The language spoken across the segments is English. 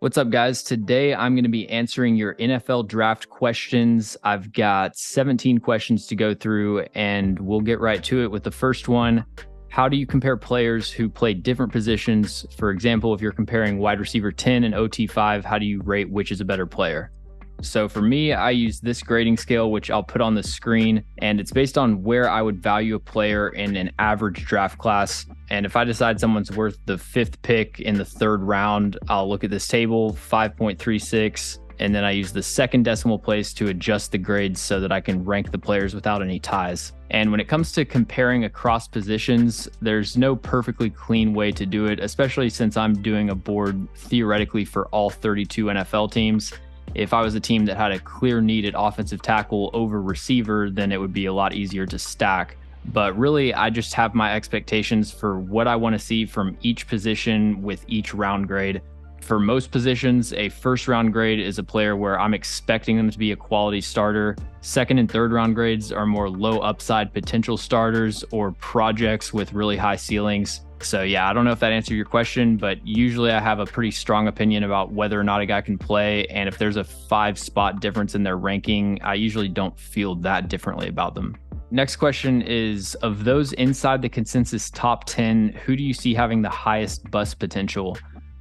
What's up, guys? Today I'm going to be answering your NFL draft questions. I've got 17 questions to go through, and we'll get right to it with the first one. How do you compare players who play different positions? For example, if you're comparing wide receiver 10 and OT5, how do you rate which is a better player? So for me, I use this grading scale, which I'll put on the screen, and it's based on where I would value a player in an average draft class. And if I decide someone's worth the 5th pick in the 3rd round, I'll look at this table, 5.36, and then I use the second decimal place to adjust the grades so that I can rank the players without any ties. And when it comes to comparing across positions, there's no perfectly clean way to do it, especially since I'm doing a board theoretically for all 32 NFL teams. If I was a team that had a clear need at offensive tackle over receiver, then it would be a lot easier to stack. But really, I just have my expectations for what I want to see from each position with each round grade. For most positions, a first round grade is a player where I'm expecting them to be a quality starter. Second and third round grades are more low upside potential starters or projects with really high ceilings. So yeah, I don't know if that answered your question, but usually I have a pretty strong opinion about whether or not a guy can play. And if there's a 5-spot difference in their ranking, I usually don't feel that differently about them. Next question is, of those inside the consensus top 10, who do you see having the highest bust potential?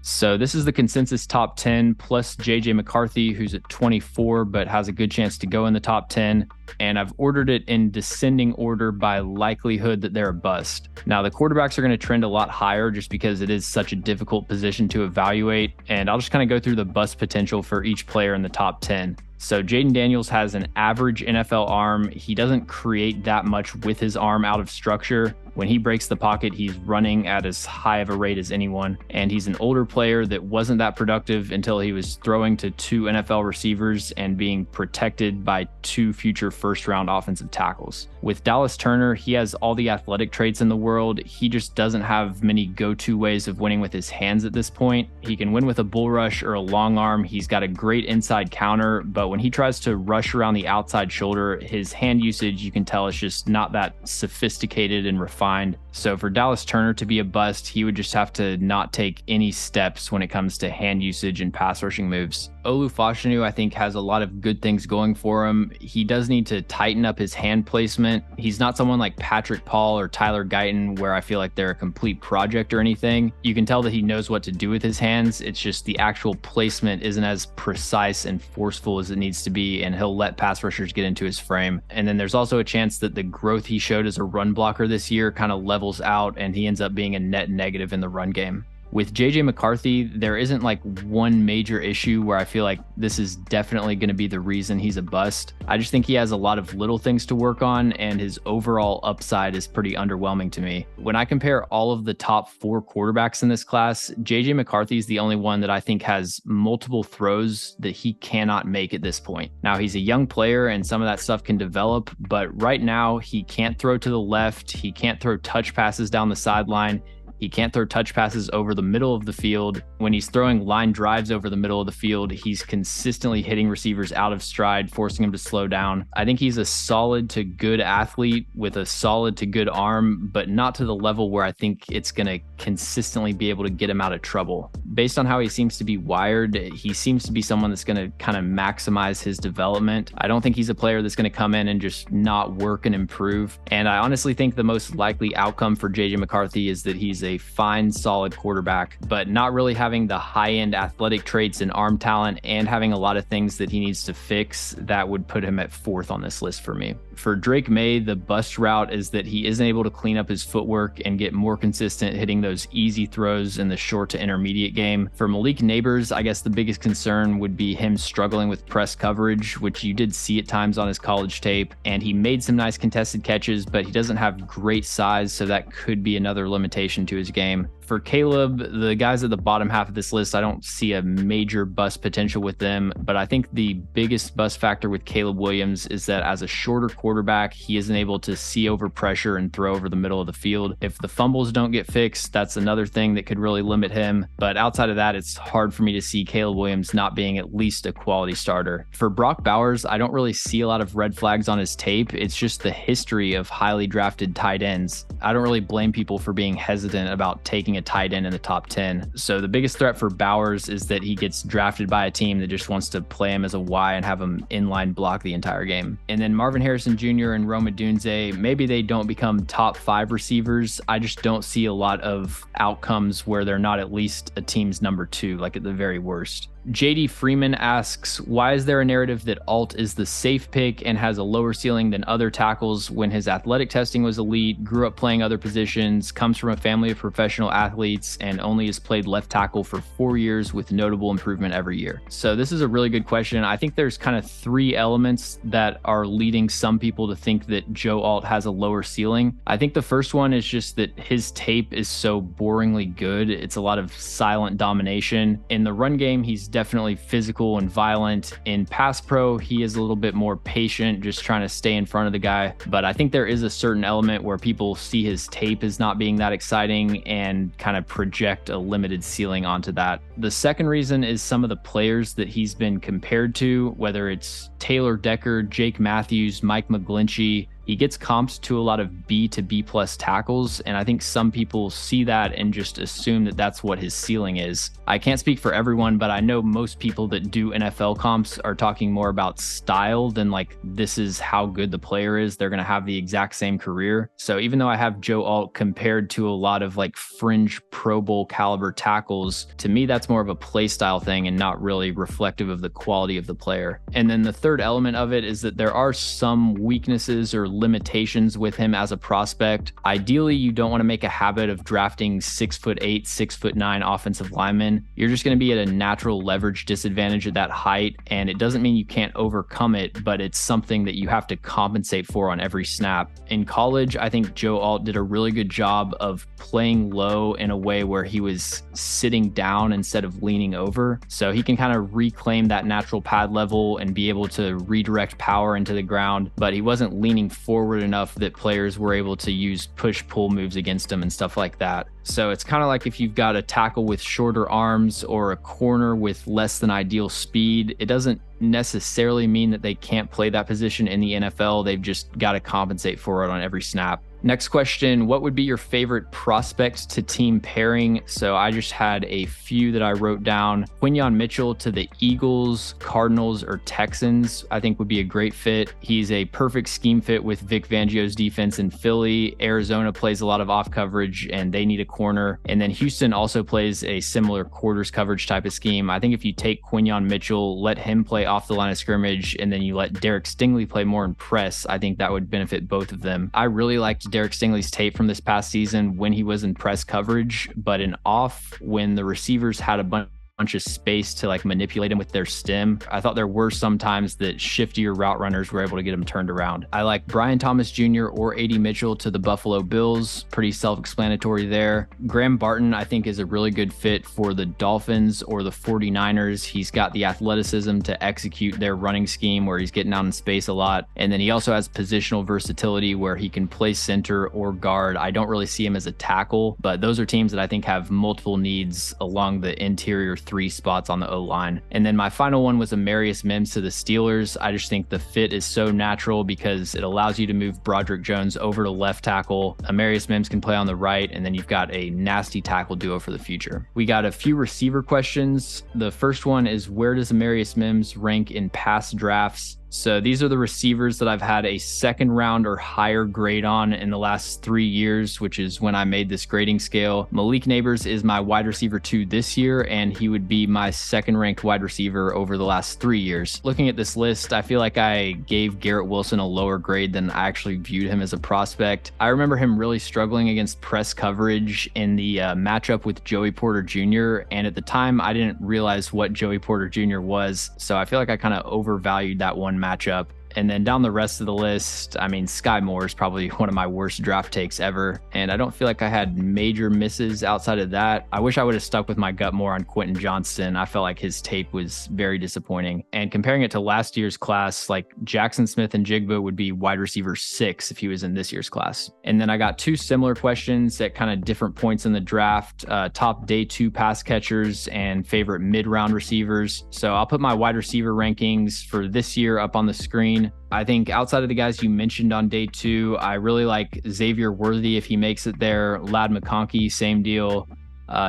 So this is the consensus top 10 plus JJ McCarthy, who's at 24, but has a good chance to go in the top 10. And I've ordered it in descending order by likelihood that they're a bust. Now, the quarterbacks are going to trend a lot higher just because it is such a difficult position to evaluate. And I'll just kind of go through the bust potential for each player in the top 10. So Jayden Daniels has an average NFL arm. He doesn't create that much with his arm out of structure. When he breaks the pocket, he's running at as high of a rate as anyone. And he's an older player that wasn't that productive until he was throwing to 2 NFL receivers and being protected by 2 future first-round offensive tackles. With Dallas Turner, he has all the athletic traits in the world. He just doesn't have many go-to ways of winning with his hands at this point. He can win with a bull rush or a long arm. He's got a great inside counter, but when he tries to rush around the outside shoulder, his hand usage, you can tell, is just not that sophisticated and refined. So for Dallas Turner to be a bust, he would just have to not take any steps when it comes to hand usage and pass rushing moves. Olu Fashanu, I think, has a lot of good things going for him. He does need to tighten up his hand placement. He's not someone like Patrick Paul or Tyler Guyton, where I feel like they're a complete project or anything. You can tell that he knows what to do with his hands. It's just the actual placement isn't as precise and forceful as it needs to be, and he'll let pass rushers get into his frame. And then there's also a chance that the growth he showed as a run blocker this year kind of levels out, and he ends up being a net negative in the run game. With JJ McCarthy, there isn't like one major issue where I feel like this is definitely going to be the reason he's a bust. I just think he has a lot of little things to work on, and his overall upside is pretty underwhelming to me. When I compare all of the top 4 quarterbacks in this class, JJ McCarthy is the only one that I think has multiple throws that he cannot make at this point. Now, he's a young player and some of that stuff can develop, but right now he can't throw to the left. He can't throw touch passes down the sideline. He can't throw touch passes over the middle of the field. When he's throwing line drives over the middle of the field, he's consistently hitting receivers out of stride, forcing them to slow down. I think he's a solid to good athlete with a solid to good arm, but not to the level where I think it's going to consistently be able to get him out of trouble. Based on how he seems to be wired, he seems to be someone that's going to kind of maximize his development. I don't think he's a player that's going to come in and just not work and improve. And I honestly think the most likely outcome for JJ McCarthy is that he's a fine, solid quarterback, but not really having the high-end athletic traits and arm talent, and having a lot of things that he needs to fix. That would put him at 4th on this list for me. For Drake May, the bust route is that he isn't able to clean up his footwork and get more consistent hitting those easy throws in the short to intermediate game. For Malik Nabers, I guess the biggest concern would be him struggling with press coverage, which you did see at times on his college tape, and he made some nice contested catches, but he doesn't have great size, so that could be another limitation to his game. For Caleb, the guys at the bottom half of this list, I don't see a major bust potential with them, but I think the biggest bust factor with Caleb Williams is that as a shorter quarterback. He isn't able to see over pressure and throw over the middle of the field. If the fumbles don't get fixed, that's another thing that could really limit him. But outside of that, it's hard for me to see Caleb Williams not being at least a quality starter. For Brock Bowers, I don't really see a lot of red flags on his tape. It's just the history of highly drafted tight ends. I don't really blame people for being hesitant about taking a tight end in the top 10. So the biggest threat for Bowers is that he gets drafted by a team that just wants to play him as a Y and have him inline block the entire game. And then Marvin Harrison Jr. and Rome Odunze, maybe they don't become top 5 receivers. I just don't see a lot of outcomes where they're not at least a team's number 2, like at the very worst. JD Freeman asks, why is there a narrative that Alt is the safe pick and has a lower ceiling than other tackles when his athletic testing was elite, grew up playing other positions, comes from a family of professional athletes, and only has played left tackle for 4 years with notable improvement every year? So this is a really good question. I think there's kind of 3 elements that are leading some people to think that Joe Alt has a lower ceiling. I think the first one is just that his tape is so boringly good. It's a lot of silent domination. In the run game, he's definitely physical and violent. In pass pro, he is a little bit more patient, just trying to stay in front of the guy. But I think there is a certain element where people see his tape as not being that exciting and kind of project a limited ceiling onto that. The second reason is some of the players that he's been compared to, whether it's Taylor Decker, Jake Matthews, Mike McGlinchey. He gets comped to a lot of B to B plus tackles, and I think some people see that and just assume that that's what his ceiling is. I can't speak for everyone, but I know most people that do NFL comps are talking more about style than like this is how good the player is. They're going to have the exact same career. So even though I have Joe Alt compared to a lot of like fringe Pro Bowl caliber tackles, to me that's more of a play style thing and not really reflective of the quality of the player. And then the third element of it is that there are some weaknesses or limitations with him as a prospect. Ideally, you don't want to make a habit of drafting 6'8", 6'9" offensive linemen. You're just going to be at a natural leverage disadvantage at that height, and it doesn't mean you can't overcome it, but it's something that you have to compensate for on every snap. In college, I think Joe Alt did a really good job of playing low in a way where he was sitting down instead of leaning over. So he can kind of reclaim that natural pad level and be able to redirect power into the ground, but he wasn't leaning forward enough that players were able to use push-pull moves against him and stuff like that. So it's kind of like if you've got a tackle with shorter arms or a corner with less than ideal speed, it doesn't necessarily mean that they can't play that position in the NFL. They've just got to compensate for it on every snap. Next question, what would be your favorite prospect to team pairing? So I just had a few that I wrote down. Quinyon Mitchell to the Eagles, Cardinals, or Texans, I think would be a great fit. He's a perfect scheme fit with Vic Fangio's defense in Philly. Arizona plays a lot of off coverage and they need a corner. And then Houston also plays a similar quarters coverage type of scheme. I think if you take Quinyon Mitchell, let him play off the line of scrimmage, and then you let Derek Stingley play more in press, I think that would benefit both of them. I really liked Derek Stingley's tape from this past season when he was in press coverage, but in off, when the receivers had a bunch of space to like manipulate him with their stem, I thought there were some times that shiftier route runners were able to get him turned around. I like Brian Thomas Jr. or A.D. Mitchell to the Buffalo Bills. Pretty self-explanatory there. Graham Barton, I think, is a really good fit for the Dolphins or the 49ers. He's got the athleticism to execute their running scheme where he's getting out in space a lot. And then he also has positional versatility where he can play center or guard. I don't really see him as a tackle, but those are teams that I think have multiple needs along the interior 3 spots on the O-line. And then my final one was Amarius Mims to the Steelers. I just think the fit is so natural because it allows you to move Broderick Jones over to left tackle. Amarius Mims can play on the right, and then you've got a nasty tackle duo for the future. We got a few receiver questions. The first one is, where does Amarius Mims rank in past drafts? So these are the receivers that I've had a second round or higher grade on in the last 3 years, which is when I made this grading scale. Malik Nabers is my wide receiver 2 this year, and he would be my second ranked wide receiver over the last 3 years. Looking at this list, I feel like I gave Garrett Wilson a lower grade than I actually viewed him as a prospect. I remember him really struggling against press coverage in the matchup with Joey Porter Jr., and at the time I didn't realize what Joey Porter Jr. was, so I feel like I kind of overvalued that one matchup. And then down the rest of the list, I mean, Sky Moore is probably one of my worst draft takes ever. And I don't feel like I had major misses outside of that. I wish I would have stuck with my gut more on Quentin Johnston. I felt like his tape was very disappointing. And comparing it to last year's class, like Jackson Smith and Jigba would be wide receiver 6 if he was in this year's class. And then I got 2 similar questions at kind of different points in the draft, top day 2 pass catchers and favorite mid-round receivers. So I'll put my wide receiver rankings for this year up on the screen. I think outside of the guys you mentioned on day 2, I really like Xavier Worthy if he makes it there. Ladd McConkey, same deal.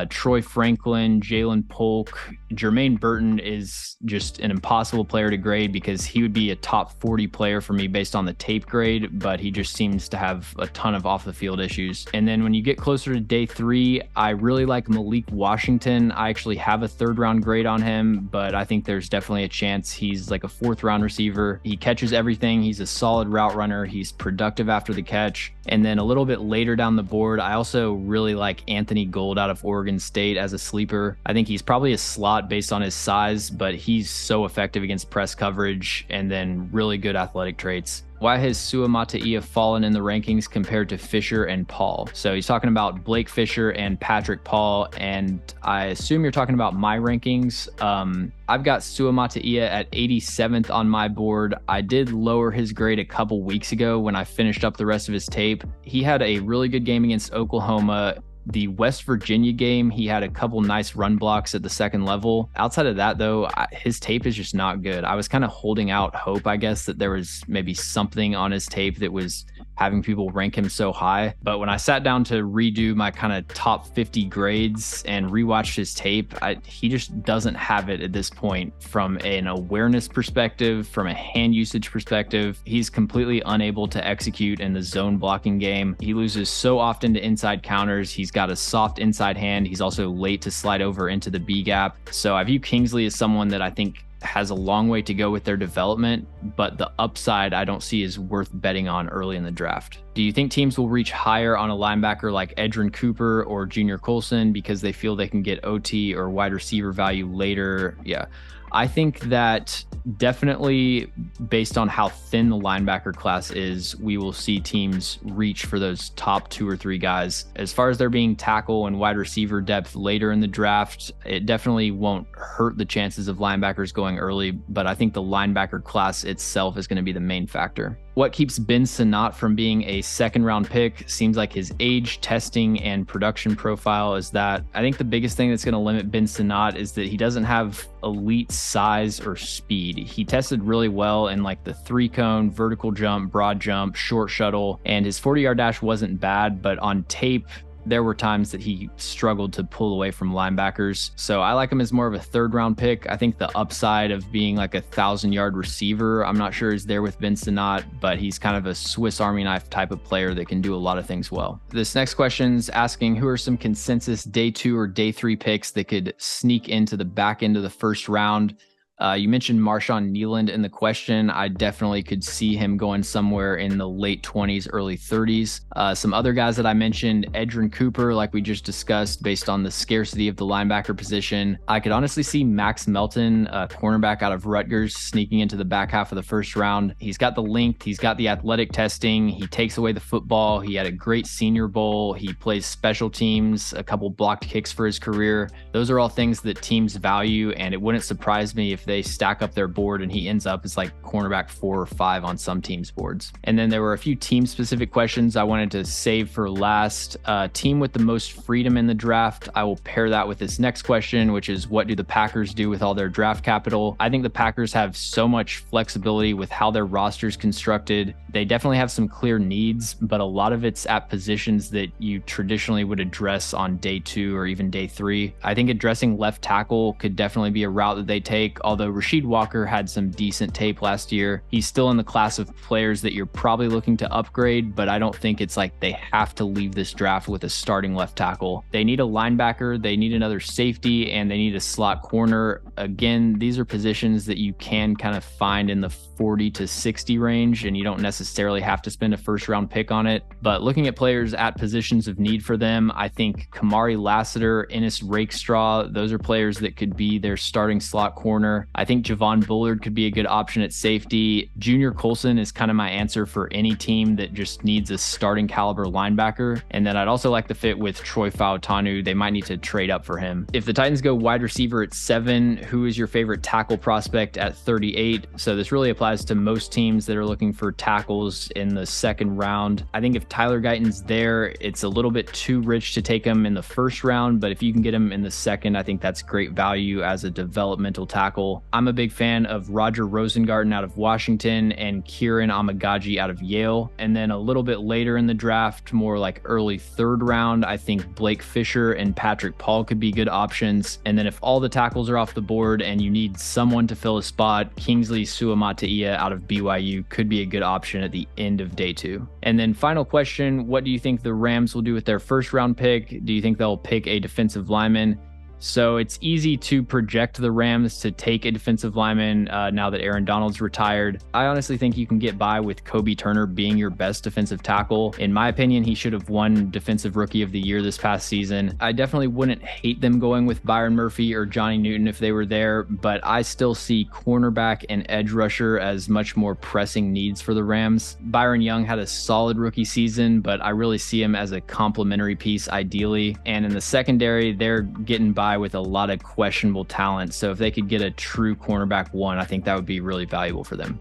Troy Franklin, Jalen Polk, Jermaine Burton is just an impossible player to grade because he would be a top 40 player for me based on the tape grade, but he just seems to have a ton of off the field issues. And then when you get closer to day 3, I really like Malik Washington. I actually have a 3rd round grade on him, but I think there's definitely a chance he's like a 4th round receiver. He catches everything. He's a solid route runner. He's productive after the catch. And then a little bit later down the board, I also really like Anthony Gold out of Oregon State as a sleeper. I think he's probably a slot based on his size, but he's so effective against press coverage and then really good athletic traits. Why has Sua Mata'ia fallen in the rankings compared to Fisher and Paul? So he's talking about Blake Fisher and Patrick Paul, and I assume you're talking about my rankings. I've got Sua Mata'ia at 87th on my board. I did lower his grade a couple weeks ago when I finished up the rest of his tape. He had a really good game against Oklahoma. The West Virginia game, he had a couple nice run blocks at the second level. Outside of that, though, his tape is just not good. I was kind of holding out hope, I guess, that there was maybe something on his tape that was having people rank him so high. But when I sat down to redo my kind of top 50 grades and rewatched his tape, he just doesn't have it at this point from an awareness perspective, from a hand usage perspective. He's completely unable to execute in the zone blocking game. He loses so often to inside counters. He's got a soft inside hand. He's also late to slide over into the B gap. So I view Kingsley as someone that I think has a long way to go with their development, but the upside I don't see is worth betting on early in the draft. Do you think teams will reach higher on a linebacker like Edrin Cooper or Junior Colson because they feel they can get OT or wide receiver value later? Yeah. I think that definitely based on how thin the linebacker class is, we will see teams reach for those top 2 or 3 guys. As far as there being tackle and wide receiver depth later in the draft, it definitely won't hurt the chances of linebackers going early, but I think the linebacker class itself is going to be the main factor. What keeps Ben Sinnott from being a 2nd round pick seems like his age, testing, and production profile is that. I think the biggest thing that's going to limit Ben Sinnott is that he doesn't have elite size or speed. He tested really well in like the 3-cone, vertical jump, broad jump, short shuttle, and his 40-yard dash wasn't bad, but on tape, there were times that he struggled to pull away from linebackers. So I like him as more of a 3rd round pick. I think the upside of being like a 1,000-yard receiver, I'm not sure is there with Ben Sinnott, but he's kind of a Swiss Army knife type of player that can do a lot of things well. This next question's asking who are some consensus day 2 or day 3 picks that could sneak into the back end of the 1st round. You mentioned Marshawn Kneeland in the question. I definitely could see him going somewhere in the late 20s, early 30s. Some other guys that I mentioned, Edrin Cooper, like we just discussed, based on the scarcity of the linebacker position. I could honestly see Max Melton, a cornerback out of Rutgers, sneaking into the back half of the 1st round. He's got the length. He's got the athletic testing. He takes away the football. He had a great Senior Bowl. He plays special teams, a couple blocked kicks for his career. Those are all things that teams value, and it wouldn't surprise me if they stack up their board and he ends up as like cornerback 4 or 5 on some teams' boards. And then there were a few team specific questions I wanted to save for last. Team with the most freedom in the draft. I will pair that with this next question, which is what do the Packers do with all their draft capital? I think the Packers have so much flexibility with how their roster is constructed. They definitely have some clear needs, but a lot of it's at positions that you traditionally would address on day 2 or even day 3. I think addressing left tackle could definitely be a route that they take, although Rasheed Walker had some decent tape last year. He's still in the class of players that you're probably looking to upgrade, but I don't think it's like they have to leave this draft with a starting left tackle. They need a linebacker, they need another safety, and they need a slot corner. Again, these are positions that you can kind of find in the 40 to 60 range, and you don't necessarily have to spend a 1st round pick on it. But looking at players at positions of need for them, I think Kamari Lassiter, Ennis Rakestraw, those are players that could be their starting slot corner. corner. I think Javon Bullard could be a good option at safety. Junior Colson is kind of my answer for any team that just needs a starting caliber linebacker. And then I'd also like the fit with Troy Fautanu. They might need to trade up for him. If the Titans go wide receiver at 7, who is your favorite tackle prospect at 38? So this really applies to most teams that are looking for tackles in the second round. I think if Tyler Guyton's there, it's a little bit too rich to take him in the first round, but if you can get him in the second, I think that's great value as a developmental tackle. I'm a big fan of Roger Rosengarten out of Washington and Kieran Amagaji out of Yale. And then a little bit later in the draft, more like early third round, I think Blake Fisher and Patrick Paul could be good options. And then if all the tackles are off the board and you need someone to fill a spot, Kingsley Suamataia out of BYU could be a good option at the end of day 2. And then final question, what do you think the Rams will do with their first round pick? Do you think they'll pick a defensive lineman? So it's easy to project the Rams to take a defensive lineman now that Aaron Donald's retired. I honestly think you can get by with Kobe Turner being your best defensive tackle. In my opinion, he should have won Defensive Rookie of the Year this past season. I definitely wouldn't hate them going with Byron Murphy or Johnny Newton if they were there, but I still see cornerback and edge rusher as much more pressing needs for the Rams. Byron Young had a solid rookie season, but I really see him as a complementary piece ideally. And in the secondary, they're getting by with a lot of questionable talent. So if they could get a true cornerback 1, I think that would be really valuable for them.